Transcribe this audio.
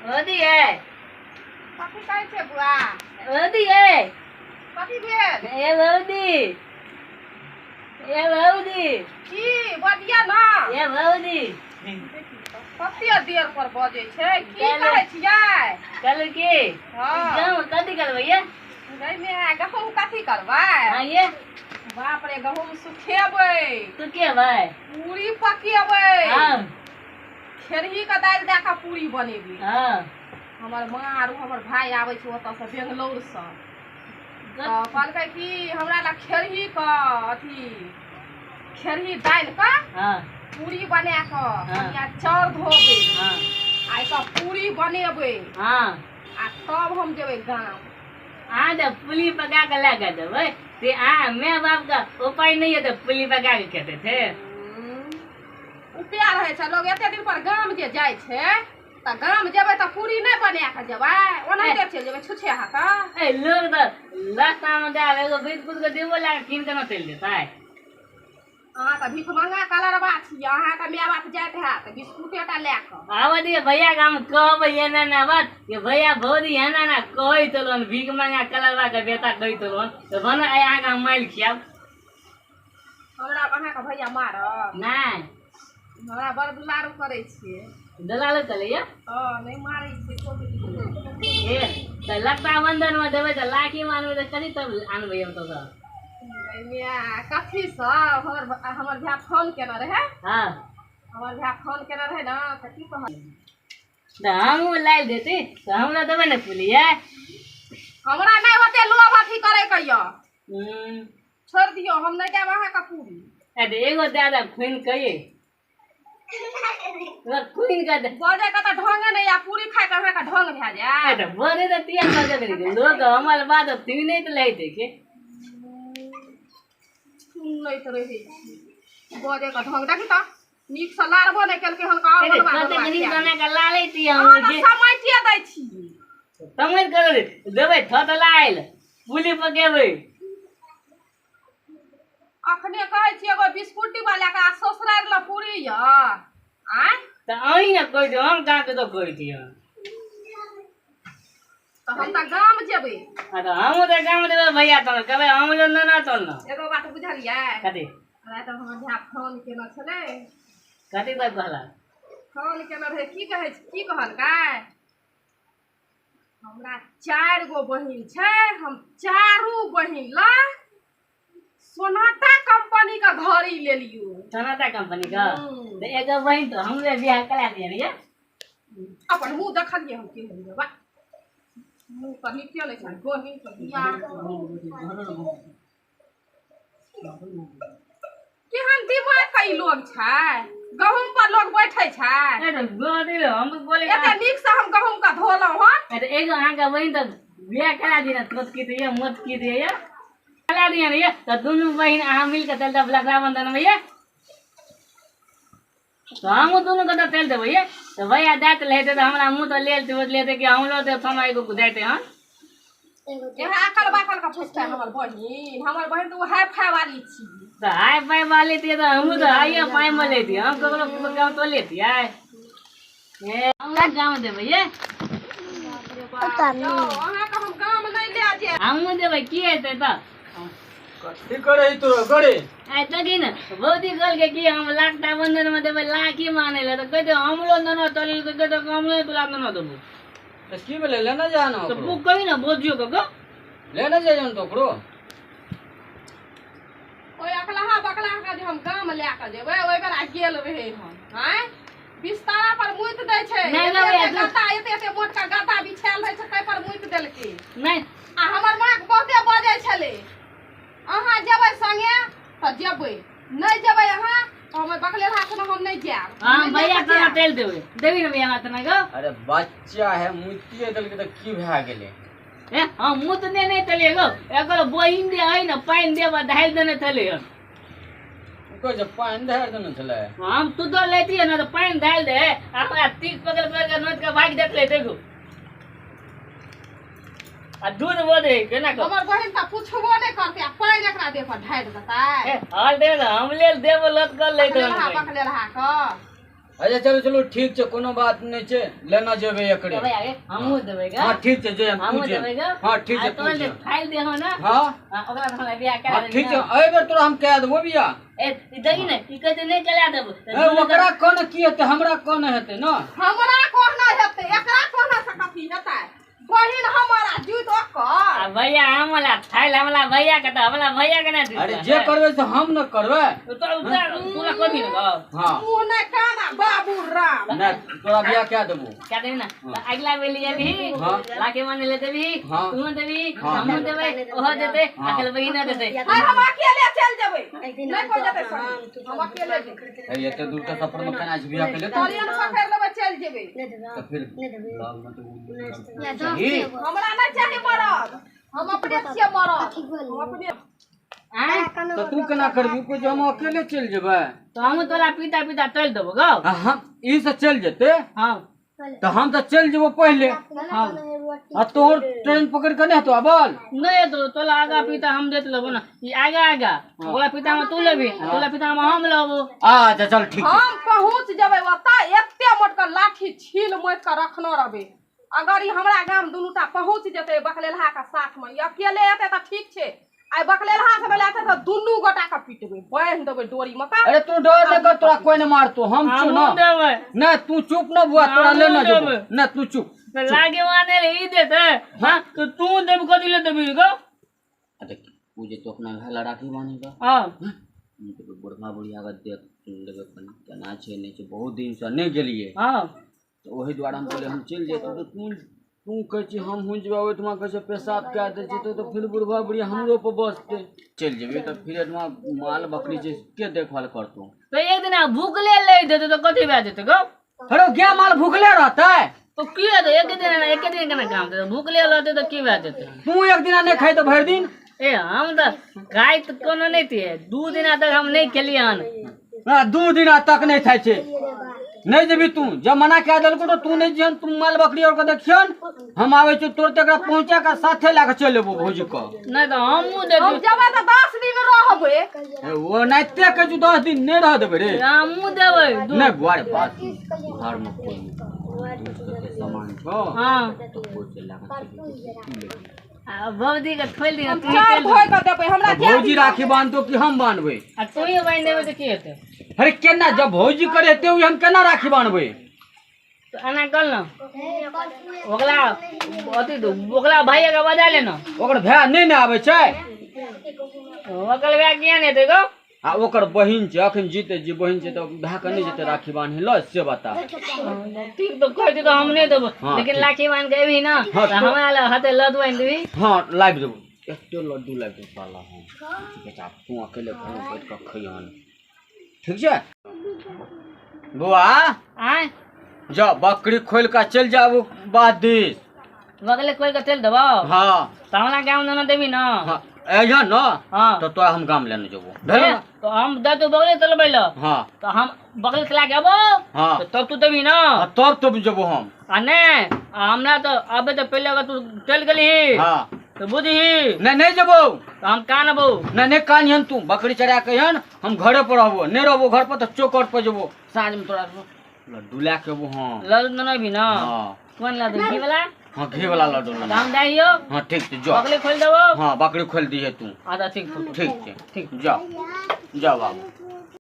ओदी है कथी कहै छै बुआ ओदी है कथी भेल ए भौजी की बजिया ना ए भौजी कते देर पर बजै छै की कहै छियै कल की हां गहूं कथी करबै ये नहीं में गहूम कथी करबै हां ये बाप रे गहूम सुखेबै सुखेबै पूरी पकेबै हां खेरही का दालि दे के पूरी बनेबै हां हमर माँ आर हमर भाई आबै छै ओतऽ से बेंगलोर से कहलकै कि हमरा ला खेरही का अथी खेरही दालि का हां पूरी बना के हाँ। या चाउर धोबै हां आ सब पूरी बनेबै हां आ तब हम जेबै गाँव आ जब पुली पका के लेके देबै ते मैं बाप का उपाय नहीं है तो पुली पका के खेते थे उपाय रहे छै लोग एते दिन पर गाम जे जाइ छै त गाम जेबै त पूरी नहीं बना के जेबै ओनाहिते चलि जेबै छुछे हाथ ए लोग तो रास्ता में जा एगो बिस्कुट के देबो ला किन के न चल देता है अहाँ त भीख मंगा कलरबा छी अहाँ के माय बाप जाइत हैत बिस्कुटे टा ले के आवा दिए भैया का हम कहबै एना ना बात कि भैया भौजी एना ना कहै चलोन भीख मांगा कलरवा के बेटा कहै चलोन तो बन आय आगा हम माइल खियाब हमरा अहाँ के भैया मारब नहीं हमरा बड़ दुलारू करै छियै दलाल चले ये हां नहीं मारै छियै ए त लगता बंधन में देबै त लाठी मानबै त कथी तब आनबै हम तो कथी से हमर भाय फोन केना रहे हां हमर भाय फोन केना रहे ना त की कहल त हम लाइ देती त हमरा देबै न पुलिया हमरा नहीं होते लोभ अथी करे कहियो हम्म छोड़ दियो हम नहीं देब अहाँ का पूरी अरे एगो दादा खुइन कहिए खुइन का बजे का त ढंगे नहीं आ पूरी खाए के अहाँ का ढंग भे जाए अरे बोले त तिया कर दे लोग हमर बात तीन नहीं त लै देखे नहीं तो रहे बजे का ढंग देखी त नीक से लारबो नहीं केलके हम का अरे बनवा कते गनी बना के लाले तिया हम हम जे समझिए दै छी समझ कर देबै थत लाइल पुली पकेबै अखने कहै छी एगो बिस्कुटी वाला का ससुरार ला पूरी य आय त अही न कहि दे हम का के तो कहि दिया तो हम त गाम जेबै आ त हम त काम देबै भैया त कहबै हम लो न तो न एगो बात बुझलियै कथी हमरा त हमर भाय फोन केना छलै कथी बात कहला फोन केना रहे की कहै छी की कहलकै हमरा 4 गो बहिन छै हम चारू बहिन ला सोनाटा कंपनी का घड़ी ले लियो सोनाटा कंपनी का त एगो बहिन तो हमरे बियाह करा दिए रे अपन मुंह देखलिए हम के लेलिए बा मुंह पर निकले छै बहिन के बियाह केहन दिमाग कई लोग छै गहूम पर लोग बैठे छै ए त गोदी हम बोले एते नीक से हम गहूम का धोलौ हन अरे एगो आहा का बहिन त बियाह करा दिए मत की दिए मत की दिए करा दिए रे त दोनों बहिन अहाँ मिल के चल दब रक्षाबंधन में ये तो हम दोनों को तो चल देबै ये तो भैया दात लेते तो हमरा मुंह तो लेते कि हम लोग तो समय को जाते हैं एहा अकल बाकल का पूछता है हमर बहिन तो हाई फाई वाली छी तो हाई फाई वाली थी तो हम तो हाई फाई में लेती हम ककरो गांव तो लेती है ए हम गांव देबै ये पता नहीं अहाँ का हम गांव में नहीं ले जे हम देबै की हेतै त कथी करे तो करे आई तकी न बहुत ही गल के कि हम लाखटा बंधन में देबै लाखी माने ले तो कहते हम लोग न तले तो कहते हम नहीं तुला न देबो तो की बोले लेना जाना तो बुक करी ना बोझियो को लेना जान तो करो ओए अकलहा बकला का जे हम गांव में ले के जेबै ओइ बेरा गेल रहे हम हैं बिस्तारा पर मुइत दै छै नहीं नहीं गाता एते मोटका गाता बिछायल रहे छै कै पर मुइत देलके नहीं आ हमर मां बहुते बजै छले अहाँ जेबै संगे त जेबै नहीं जेबै अहाँ तो हम बकले हाथ में हम नहीं जाब हां भैया तोरा तेल देबै देबी न भैया तना गो अरे बच्चा है मुतिए दल के तो की भए गेले ए हम मुत ने नहीं तले गो एकर बहिन दे है न पाइन देबा ढाल देने तले को जब पानी धर देने चले हम तू तो लेती है ना तो पाइन ढाल दे हमरा तीक पकड़ के नोच के भाग देख ले देखो आ दूध वो दे केना को हमर बहिन त पूछबो नहीं करते आ पाइन एकरा दे पर ढाल देता ए हाल दे हम ले देबो लत कर ले तो बकले रहा क अच्छा चलो चलो ठीक छै कोनो बात नहीं छै लेना जेबे एकरे देबै आगे हमहू देबै ग हां ठीक छै जे हम हमहू पूछे देबै ग हां ठीक छै तोन जे फाइल दे हो ना हां ओकरा हमरा बियाह करा हां दे ठीक छै एहि बेर तोरा हम कह देबो बिया ए दही ने ई कहते नहीं चला देबो ए ओकरा कोन की हेतै हमरा कोन हेतै न हमरा कहना हेतै एकरा कहना से कथी हेतै बहिन हमारा जुट ओकर आ भैया हमला फाइल हमला भैया के त हमला भैया के ना दे अरे जे करबै से हम न करबै तो तोरा कभी न हां मुंह नहीं काना बाबू राम ना तोरा बिया क्या देबो क्या देना अगला बेर ले जाबी हां लाके माने ले देबी हाँ। तू देबी हाँ। हम देबै ओहो देते अकेले बहिन देते अरे हम अकेले चल जेबै नहीं कोई जेतै संग हम अकेले जेबै अरे एते दूर के सफर में केना बिया के लेते तोरियन पकड़ लेबै चल जेबै तो फिर हमरा नहीं चाहिए मरद हम अपने छियै मरद हम अपने तो तू केना करबी को हम अकेले चल जेबै तो हम तोरा पिता पिता चल देबो गो हम ई से चल जेते हां तो हम तो चल जेबो पहले हां आ तोर ट्रेन पकड़ के नहीं तो अबल नहीं तो तोला आगा पिता हम देत लेबो ना ई आगा आगा ओला पिता में तू लेबी तोला पिता में हम लेबो अच्छा चल ठीक है हम पहुंच जेबै ओतय एते मोट के लाठी छील मोट के रखनो रहबे अगर ई हमरा गाम दुनूटा पहुंच जेतै बकलेलहा के साथ में ई अकेले एतै त ठीक छै आई बकलेलहा से बोलाते त दुनू गोटा के पिटबै बांध देबै डोरी में का अरे तू डर लगा तोरा कोई न मारतो हम चुप हम देबै ना तू चुप न बुआ तोरा ले ना जेबो ना तू चुप लागे माने ले ई देते हां तो तू देब कथि ले देबी गो अरे पूजे तो अपना हला राखी बांधेगा हां तो बुढ़ा बुढ़िया का देख लेबे केना छै नहीं छै बहुत दिन से नहीं गेलिए हां तो वही द्वारा हम बोले हम चल जेतो तो तू कह छी हम हुं जेबे ओइठमा कह छै पेशाब कए दे छै तो फिर बुढ़वा बुढ़िया हमरो पर बसते चल जेबे तो फिर एठमा माल बकरी छै के देखभाल करतो तो एक दिन भूखले ले देते तो कथि भए जेते गो अरे क्या माल भूखले रहता है तो की है तो एक दिन केना काम दे भूखले रहते तो की भए जेते तू एक दिन नहीं खाई तो भर दिन ए हम तो खाई तो कोनो नहीं थी 2 दिन तक हम नहीं खेलिए हन हां 2 दिन तक नहीं खाई छे नहीं जेबी तू जब मना कह देलको तो तू नहीं जन तुम माल बकरी और के देखियन हम आवे छ तोर तकरा पहुंचा के साथे लाके चल लेबो भौजी को नहीं तो हमहू देबो हम जेबै त 10 दिन रहबै वो नाइते के 10 दिन नहीं रह देबे रे हमहू देबै नहीं बुआरे बात घर में कोई सामान छो हां तो कोई से लाके भौजी के खोल दियो तू चार भोय के देबै हमरा क्या भौजी राखी बांधतो कि हम बांधबे आ तू ही बांध देबे तो की हेते अरे केना जब भौजी करे ते हम केना राखी बांधबे तो आना कल ना ओकला अति तो ओकला भाई के बजा लेना ओकर भाय नहीं न आवे छै ओकल भाई किया नहीं दे गो आ ओकर बहिन छै अखन जीते जी बहिन छै तो भाय के नहीं जेते राखी बांधे ल से बता ठीक तो कह दे तो हम नहीं देबो हाँ, लेकिन ठीक। लाठी बांध के भी ना हाँ, तो हमरा हाथे लद बांध देबी हां लाग देबो एते लड्डू लाग दे साला हम बेटा तू अकेले घर बैठ के खइहन ठीक छै बुआ आय जा बकरी खोल के चल जाबो बाद दिस बगले कोई के तेल देबो हां तो हमरा गांव न देबी ना हां एजा न हां तो तोरा हम गाम लेने जेबो भेल ना तो हम दे तो बगले चलबै ल हां तो हम बगल से लाके आबो हाँ। तो तब तू देबी ना तब तो जेबो हम आ ने हमरा तो अबे तो पहले अगर तू चल गेली हां तो बुझी नहीं जेबो तो हम कानबो नहीं कानियन तू बकरी चढ़ा के हन हम घरे पर रहबो नहीं रहबो घर पर तो चौकट पर जेबो साँझ में तोरा लड्डू ला के वो हां लड्डू न भी ना हां कौन लड्डू घी वाला हां घी वाला लड्डू तो ला हम जाइयो हां ठीक छै जो बगले खोल देबो हां बकरी खोल दी है तू आधा ठीक ठीक छै ठीक जाओ जाओ बाबू